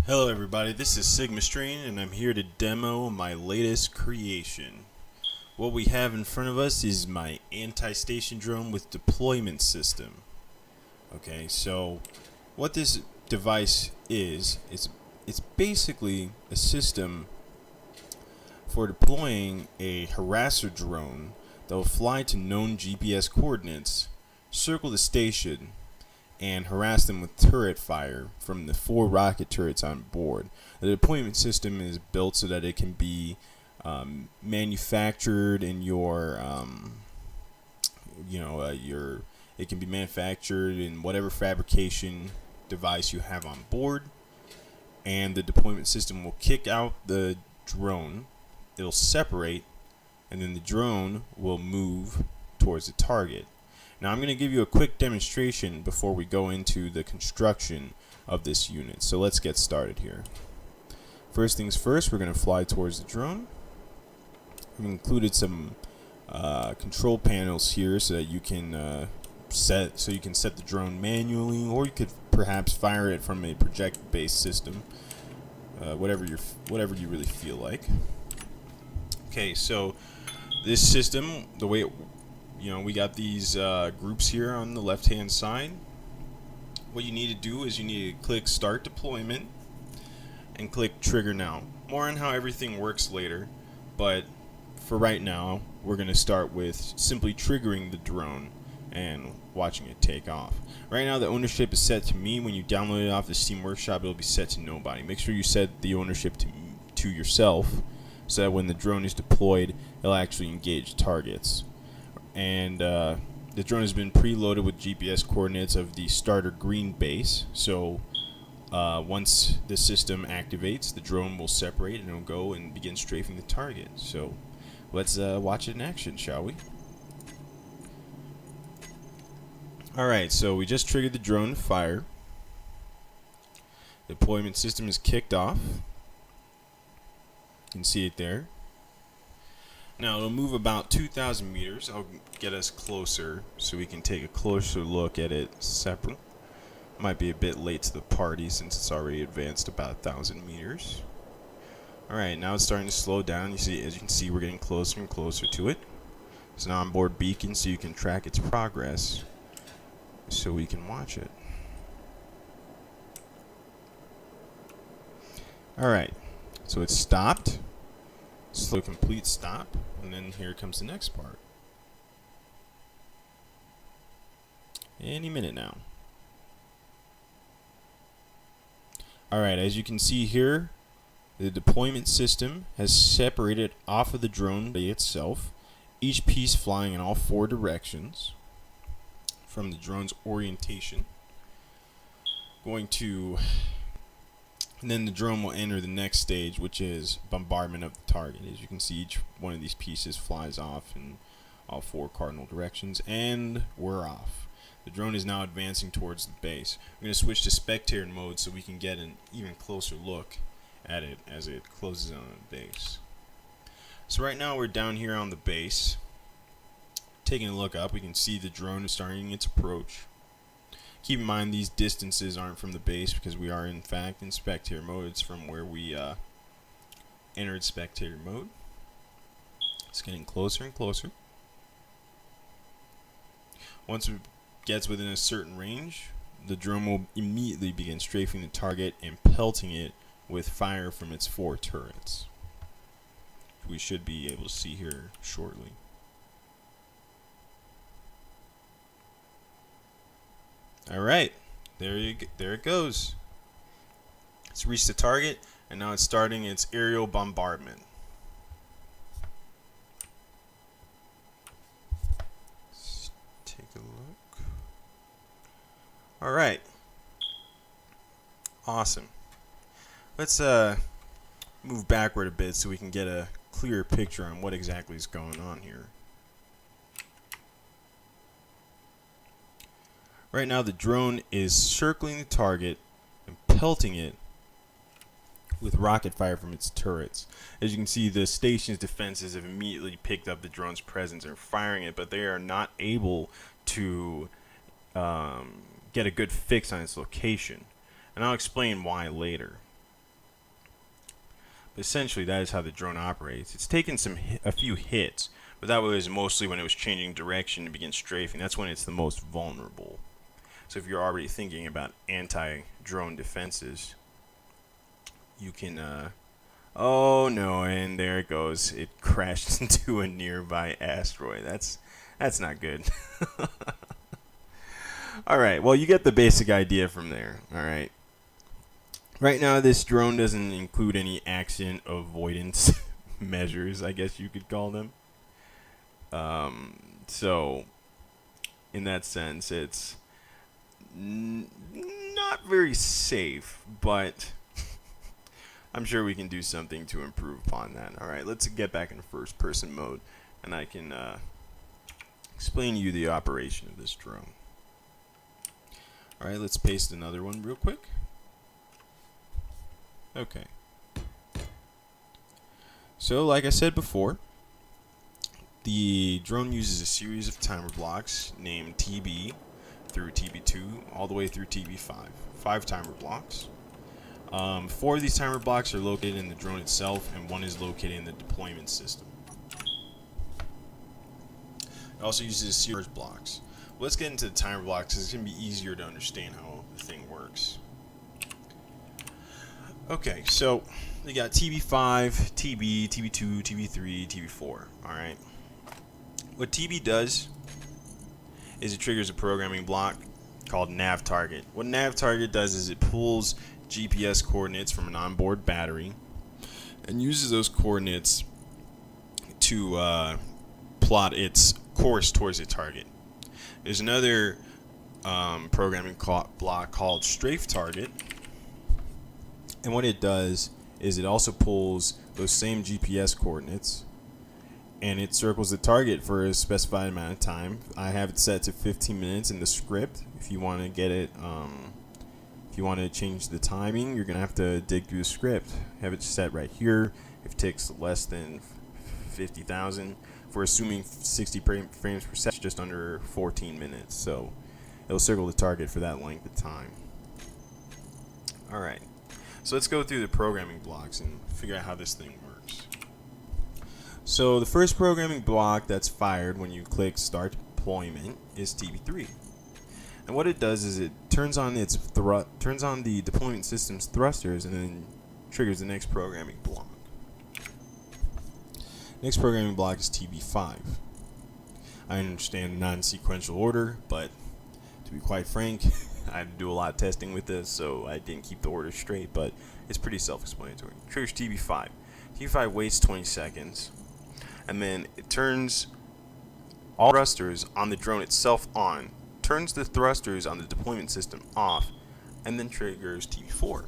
Hello everybody, this is Sigma Strain and I'm here to demo my latest creation. What we have in front of us is my anti-station drone with deployment system. Okay, so what this device is it's basically a system for deploying a harasser drone that will fly to known GPS coordinates, circle the station, and harass them with turret fire from the 4 rocket turrets on board. The deployment system is built so that it can be manufactured in it can be manufactured in whatever fabrication device you have on board, and the deployment system will kick out the drone. It'll separate, and then the drone will move towards the target. Now I'm going to give you a quick demonstration before we go into the construction of this unit. So let's get started here. First things first, we're going to fly towards the drone. We've included some control panels here so that you can set the drone manually, or you could perhaps fire it from a projector-based system, whatever you really feel like. Okay, so this system, the way we got these groups here on the left hand side. What you need to do is you need to click start deployment and click trigger now. More on how everything works later, but for right now we're going to start with simply triggering the drone and watching it take off. Right now the ownership is set to me. When you download it off the Steam Workshop, it'll be set to nobody. Make sure you set the ownership to yourself so that when the drone is deployed it'll actually engage targets. And the drone has been preloaded with GPS coordinates of the starter green base. So once the system activates, the drone will separate and it'll go and begin strafing the target. So let's watch it in action, shall we? Alright, so we just triggered the drone to fire. The deployment system is kicked off. You can see it there. Now it'll move about 2,000 meters. I'll get us closer so we can take a closer look at it separate. Might be a bit late to the party since it's already advanced about 1,000 meters. Alright, now it's starting to slow down. As you can see, we're getting closer and closer to it. It's an onboard beacon so you can track its progress so we can watch it. Alright, so it's stopped. Slow complete stop, and then here comes the next part. Any minute now. Alright, as you can see here, the deployment system has separated off of the drone by itself, each piece flying in all 4 directions from the drone's orientation. And then the drone will enter the next stage, which is bombardment of the target. As you can see, each one of these pieces flies off in all 4 cardinal directions, and we're off. The drone is now advancing towards the base. We're going to switch to spectator mode so we can get an even closer look at it as it closes on the base. So right now we're down here on the base. Taking a look up, we can see the drone is starting its approach. Keep in mind these distances aren't from the base because we are in fact in spectator mode. It's from where we entered spectator mode. It's getting closer and closer. Once it gets within a certain range, the drone will immediately begin strafing the target and pelting it with fire from its 4 turrets. We should be able to see here shortly. Alright, there it goes. It's reached the target, and now it's starting its aerial bombardment. Let's take a look. Alright. Awesome. Let's move backward a bit so we can get a clearer picture on what exactly is going on here. Right now the drone is circling the target and pelting it with rocket fire from its turrets. As you can see, the station's defenses have immediately picked up the drone's presence and are firing it, but they are not able to get a good fix on its location. And I'll explain why later. essentially that is how the drone operates. It's taken a few hits, but that was mostly when it was changing direction to begin strafing. That's when it's the most vulnerable. So if you're already thinking about anti-drone defenses, you can oh no, and there it goes. It crashed into a nearby asteroid. That's not good. All right, well, you get the basic idea from there. All right. Right now, this drone doesn't include any accident avoidance measures, I guess you could call them. So, in that sense, it's not very safe, but I'm sure we can do something to improve upon that. All right, let's get back in first-person mode, and I can explain to you the operation of this drone. All right, let's paste another one real quick. Okay. So, like I said before, the drone uses a series of timer blocks named TB through TB2 all the way through TB5. 5 timer blocks. 4 of these timer blocks are located in the drone itself, and 1 is located in the deployment system. It also uses a series of blocks. Well, let's get into the timer blocks because it's going to be easier to understand how the thing works. Okay, so we got TB5, TB, TB2, TB3, TB4. Alright. What TB does is it triggers a programming block called nav target. What nav target does is it pulls GPS coordinates from an onboard battery and uses those coordinates to plot its course towards a target. There's another programming block called strafe target. And what it does is it also pulls those same GPS coordinates and it circles the target for a specified amount of time. I have it set to 15 minutes in the script. If you want to get it, if you want to change the timing, you're going to have to dig through the script. Have it set right here. If it takes less than 50,000, if we're assuming 60 frames per second, just under 14 minutes. So it'll circle the target for that length of time. All right. So let's go through the programming blocks and figure out how this thing works. So the first programming block that's fired when you click Start Deployment is TB3. And what it does is it turns on the deployment system's thrusters and then triggers the next programming block. Next programming block is TB5. I understand non-sequential order, but to be quite frank, I had to do a lot of testing with this, so I didn't keep the order straight, but it's pretty self-explanatory. Triggers TB5. TB5 waits 20 seconds, and then it turns all thrusters on the drone itself on, turns the thrusters on the deployment system off, and then triggers TB4.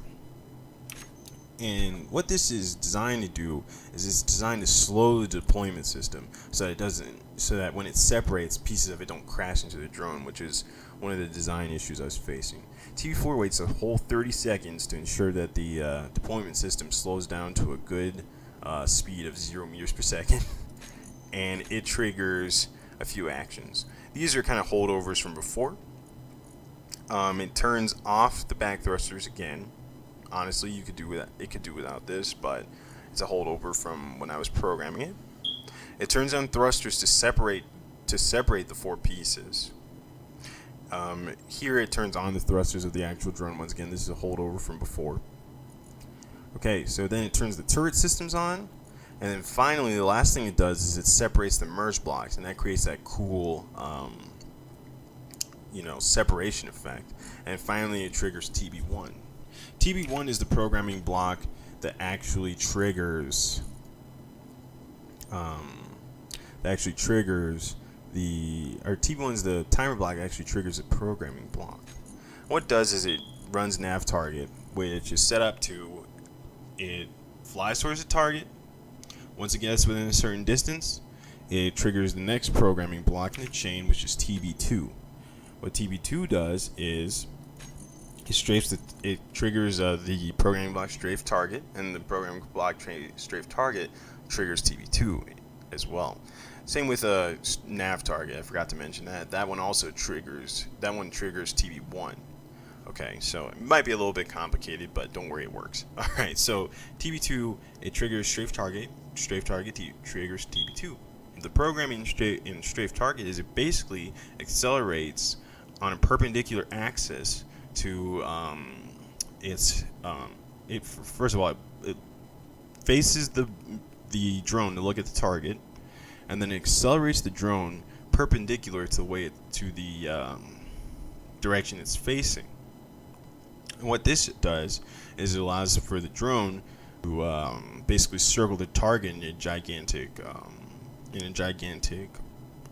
And what this is designed to do is it's designed to slow the deployment system so that when it separates, pieces of it don't crash into the drone, which is one of the design issues I was facing. TB4 waits a whole 30 seconds to ensure that the deployment system slows down to a good speed of 0 meters per second, and it triggers a few actions. These are kind of holdovers from before. It turns off the back thrusters again. Honestly, it could do without this, but it's a holdover from when I was programming it. It turns on thrusters to separate the 4 pieces. Here it turns on the thrusters of the actual drone. Once again, this is a holdover from before. Okay, so then it turns the turret systems on, and then finally the last thing it does is it separates the merge blocks, and that creates that cool separation effect. And finally it triggers TB1. TB1 is the programming block that actually triggers TB1 is the timer block that actually triggers a programming block. What it does is it runs nav target, which is set up to it flies towards the target. Once it gets within a certain distance, it triggers the next programming block in the chain, which is TB2. What TB2 does is it triggers the programming block strafe target, and the programming block strafe target triggers TB2 as well. Same with nav target. I forgot to mention that. That one also triggers TB1. Okay, so it might be a little bit complicated, but don't worry, it works. All right, so TB2, it triggers strafe target triggers TB2. The programming in strafe target is it basically accelerates on a perpendicular axis to first of all it faces the drone to look at the target, and then it accelerates the drone perpendicular to the direction it's facing. And what this does is it allows for the drone to basically circle the target in a gigantic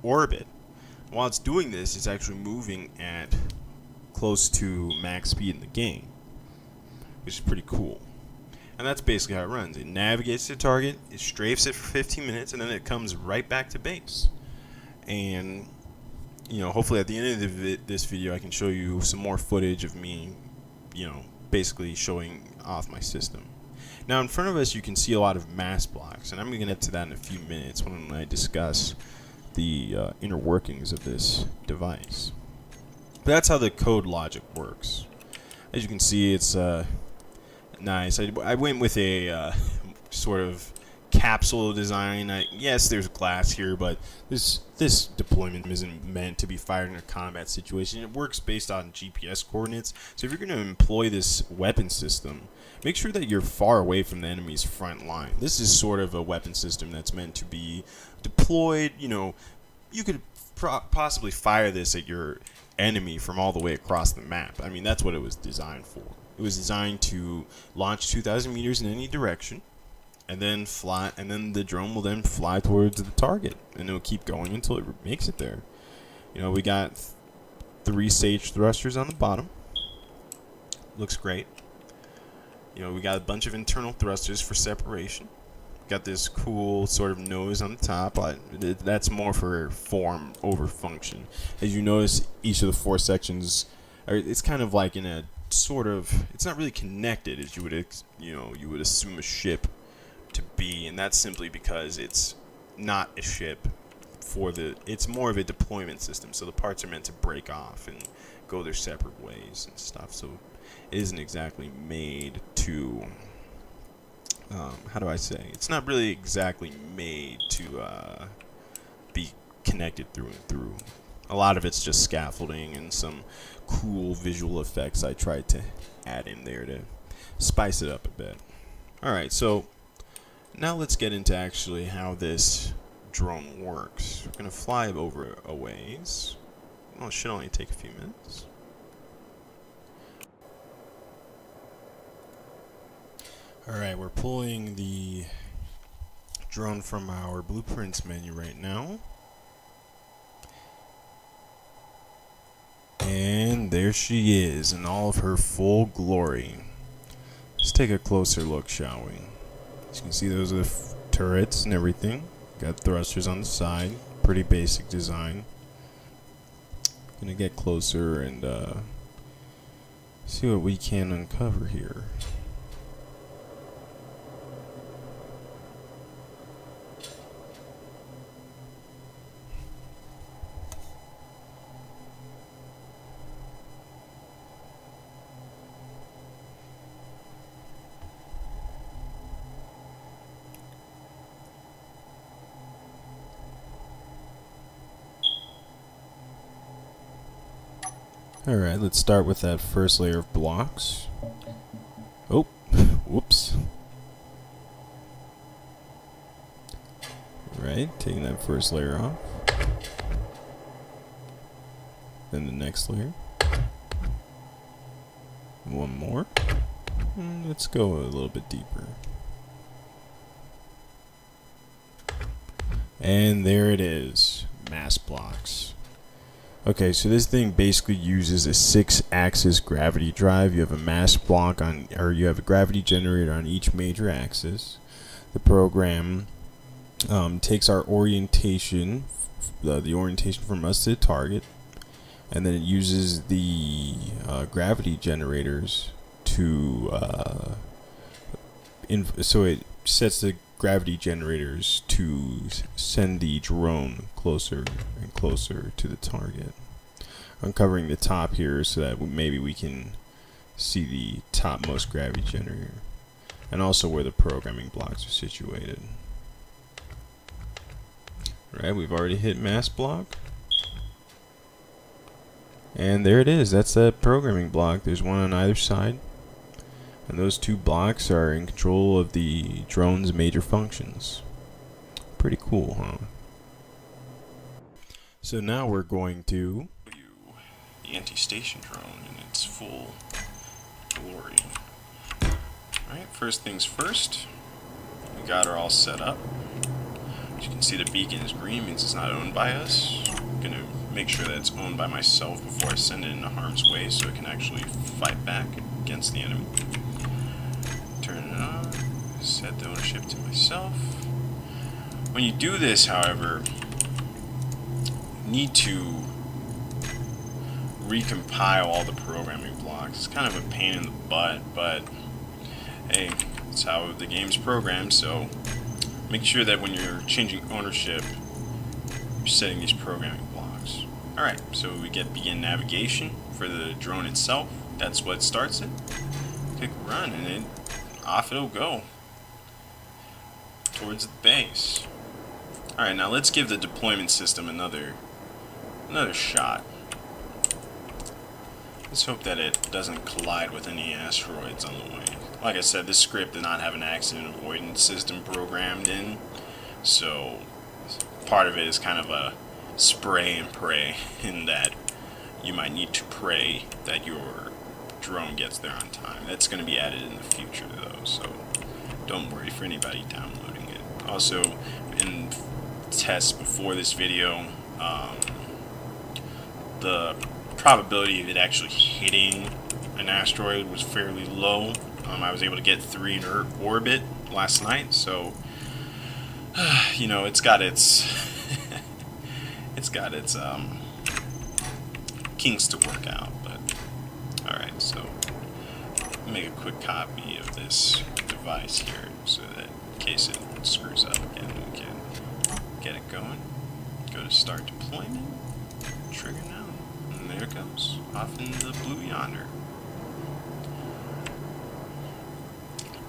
orbit. While it's doing this, it's actually moving at close to max speed in the game, which is pretty cool. And that's basically how it runs. It navigates the target, it strafes it for 15 minutes, and then it comes right back to base. And hopefully at the end of this video, I can show you some more footage of me, basically showing off my system. Now in front of us, you can see a lot of mass blocks, and I'm going to get to that in a few minutes when I discuss the inner workings of this device. But that's how the code logic works. As you can see, it's nice. I went with a sort of capsule design. Yes, there's glass here, but this deployment isn't meant to be fired in a combat situation. It works based on GPS coordinates. So if you're going to employ this weapon system, make sure that you're far away from the enemy's front line. This is sort of a weapon system that's meant to be deployed. You could possibly fire this at your enemy from all the way across the map. I mean, that's what it was designed for. It was designed to launch 2,000 meters in any direction, and then fly, and then the drone will then fly towards the target, and it'll keep going until it makes it there. We got 3 sage thrusters on the bottom. Looks great. We got a bunch of internal thrusters for separation. Got this cool sort of nose on the top. That's more for form over function. As you notice, each of the 4 sections, it's kind of like in a sort of, it's not really connected as you would assume a ship to be, and that's simply because it's not a ship it's more of a deployment system, so the parts are meant to break off and go their separate ways and stuff. So it isn't exactly made to how do I say? It's not really exactly made to be connected through and through. A lot of it's just scaffolding and some cool visual effects I tried to add in there to spice it up a bit. Alright, so now let's get into actually how this drone works. We're going to fly over a ways. Well, it should only take a few minutes. Alright, we're pulling the drone from our blueprints menu right now. And there she is in all of her full glory. Let's take a closer look, shall we? As you can see, those are the turrets and everything. Got thrusters on the side. Pretty basic design. Gonna get closer and see what we can uncover here. Alright, let's start with that first layer of blocks. Oh, whoops. Right, taking that first layer off. Then the next layer. One more. And let's go a little bit deeper. And there it is, mass blocks. Okay, so this thing basically uses a 6-axis gravity drive. You have a mass block you have a gravity generator on each major axis. The program takes our orientation, the orientation from us to the target, and then it uses the gravity generators to, so it sets the gravity generators to send the drone closer and closer to the target. Uncovering the top here so that maybe we can see the topmost gravity generator, and also where the programming blocks are situated. Right, we've already hit mass block. And there it is. That's that programming block. There's one on either side. And those two blocks are in control of the drone's major functions. Pretty cool, huh? So now we're going to view the anti-station drone in its full glory. Alright, first things first. We got her all set up. As you can see, the beacon is green, means it's not owned by us. I'm going to make sure that it's owned by myself before I send it into harm's way so it can actually fight back against the enemy. Turn it on, set the ownership to myself. When you do this, however, you need to recompile all the programming blocks. It's kind of a pain in the butt, but hey, that's how the game's programmed, so make sure that when you're changing ownership, you're setting these programming blocks. Alright, so we get begin navigation for the drone itself. That's what starts it. Click run and then off it'll go towards the base. Alright, now let's give the deployment system another shot. Let's hope that it doesn't collide with any asteroids on the way. Like I said, this script did not have an accident avoidance system programmed in, so part of it is kind of a spray and pray, in that you might need to pray that your drone gets there on time. That's going to be added in the future though, so don't worry for anybody downloading it. Also, in tests before this video, the probability of it actually hitting an asteroid was fairly low. I was able to get 3 in orbit last night, so you know, it's got its kinks to work out. But alright, so make a quick copy of this device here so that in case it screws up again, we can get it going. Go to start deployment, trigger now, and there it goes, off in the blue yonder.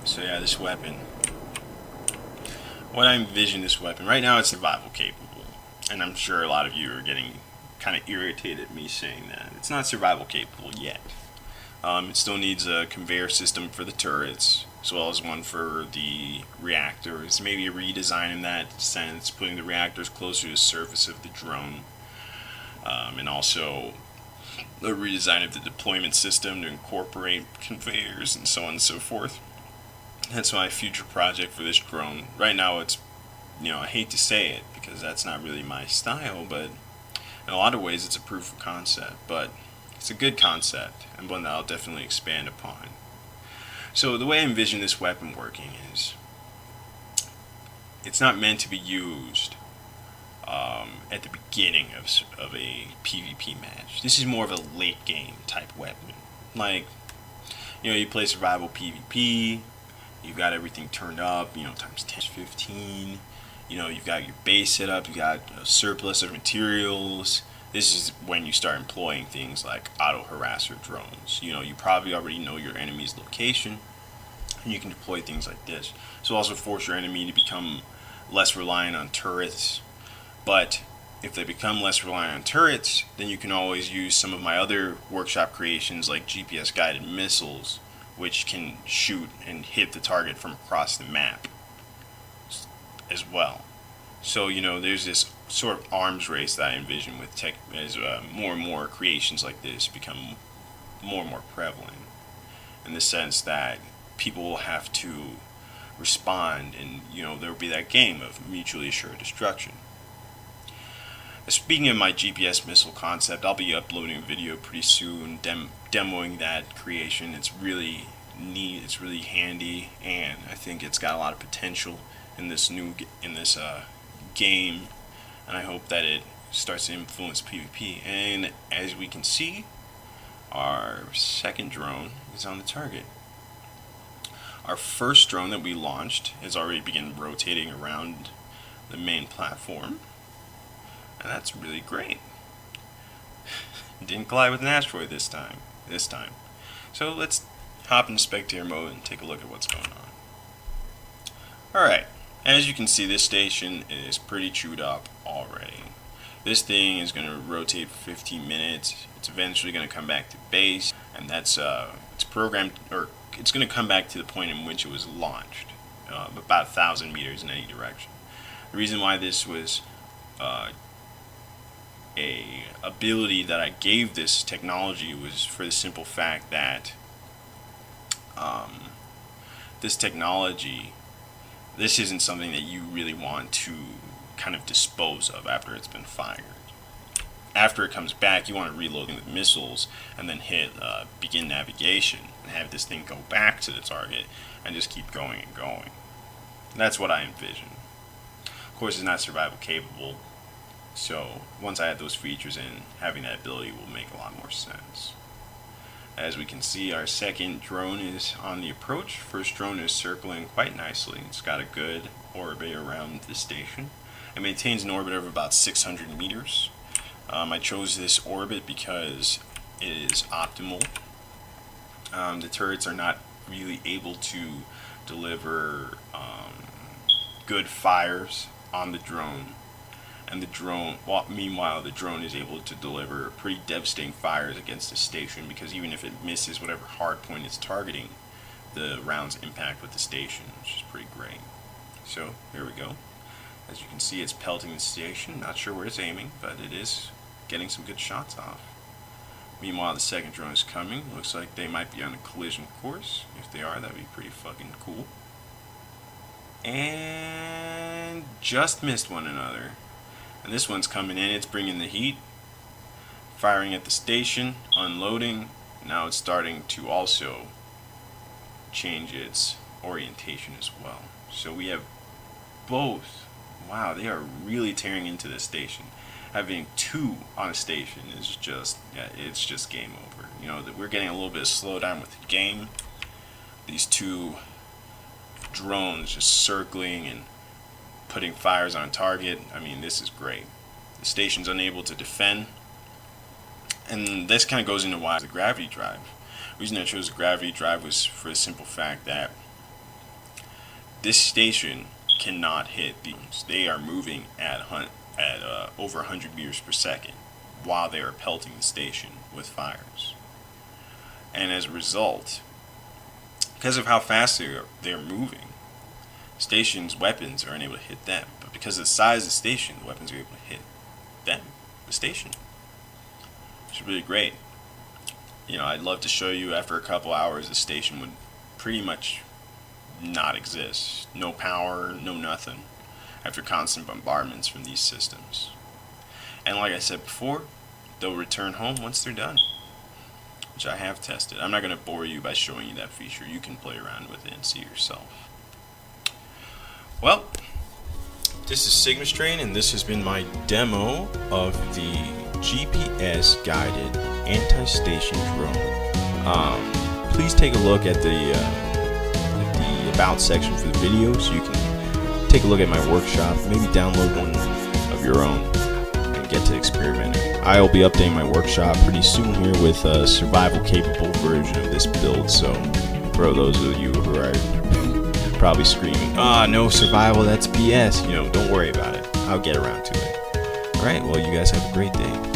So yeah, this weapon, what I envision this weapon, right now it's survival capable. And I'm sure a lot of you are getting kind of irritated at me saying that. It's not survival capable yet. It still needs a conveyor system for the turrets, as well as one for the reactors. Maybe a redesign in that sense, putting the reactors closer to the surface of the drone. And also a redesign of the deployment system to incorporate conveyors and so on and so forth. That's my future project for this drone. Right now it's, you know, I hate to say it because that's not really my style, but in a lot of ways it's a proof of concept, but it's a good concept and one that I'll definitely expand upon. So the way I envision this weapon working is it's not meant to be used at the beginning of a PvP match. This is more of a late game type weapon. Like, you know, you play survival PvP, you've got everything turned up, you know, times 10, 15. You know, you've got your base set up, you've got a surplus of materials. This is when you start employing things like auto-harasser drones. You know, you probably already know your enemy's location, and you can deploy things like this. This will also force your enemy to become less reliant on turrets. But if they become less reliant on turrets, then you can always use some of my other workshop creations like GPS-guided missiles, which can shoot and hit the target from across the map as well. So, you know, there's this sort of arms race that I envision with tech as more and more creations like this become more and more prevalent, in the sense that people will have to respond, and, you know, there will be that game of mutually assured destruction. Speaking of my GPS missile concept, I'll be uploading a video pretty soon demoing that creation. It's really neat, it's really handy, and I think it's got a lot of potential in this game, and I hope that it starts to influence PvP. And as we can see, our second drone is on the target. Our first drone that we launched has already begun rotating around the main platform, and that's really great. Didn't collide with an asteroid this time. So let's hop into spectator mode and take a look at what's going on. Alright, as you can see, this station is pretty chewed up already. This thing is going to rotate for 15 minutes. It's eventually going to come back to base, and that's it's programmed, or it's going to come back to the point in which it was launched, about 1,000 meters in any direction. The reason why this was a ability that I gave this technology was for the simple fact that this technology, this isn't something that you really want to kind of dispose of after it's been fired. After it comes back, you want to reload the missiles and then hit begin navigation and have this thing go back to the target and just keep going and going. And that's what I envision. Of course, it's not survival capable, so once I add those features in, having that ability will make a lot more sense. As we can see, our second drone is on the approach. First drone is circling quite nicely. It's got a good orbit around the station. It maintains an orbit of about 600 meters. I chose this orbit because it is optimal. The turrets are not really able to deliver good fires on the drone, and the drone, meanwhile, the drone is able to deliver pretty devastating fires against the station, because even if it misses whatever hard point it's targeting, the rounds impact with the station, which is pretty great. So here we go. As you can see, it's pelting the station. Not sure where it's aiming, but it is getting some good shots off. Meanwhile, the second drone is coming. Looks like they might be on a collision course. If they are, that'd be pretty fucking cool. And just missed one another. And this one's coming in. It's bringing the heat, firing at the station, unloading. Now it's starting to also change its orientation as well. So we have both. Wow, they are really tearing into this station. Having two on a station is just, yeah, it's just game over. You know, we're getting a little bit of slowdown with the game. These two drones just circling and putting fires on target. I mean, this is great. The station's unable to defend. And this kind of goes into why the gravity drive. The reason I chose the gravity drive was for the simple fact that this station cannot hit these. They are moving at over 100 meters per second while they are pelting the station with fires. And as a result, because of how fast they're moving, station's weapons are unable to hit them. But because of the size of the station, the weapons are able to hit them, the station. Which is really great. You know, I'd love to show you after a couple hours the station would pretty much not exist. No power, no nothing, after constant bombardments from these systems. And like I said before, they'll return home once they're done, which I have tested. I'm not going to bore you by showing you that feature. You can play around with it and see yourself. Well, this is SigmaStrain, and this has been my demo of the GPS guided anti-station drone. Please take a look at the about section for the video, so you can take a look at my workshop, maybe download one of your own and get to experimenting. I'll be updating my workshop pretty soon here with a survival capable version of this build, so for those of you who are probably screaming, no survival, that's BS, you know, don't worry about it. I'll get around to it. Alright, well, you guys have a great day.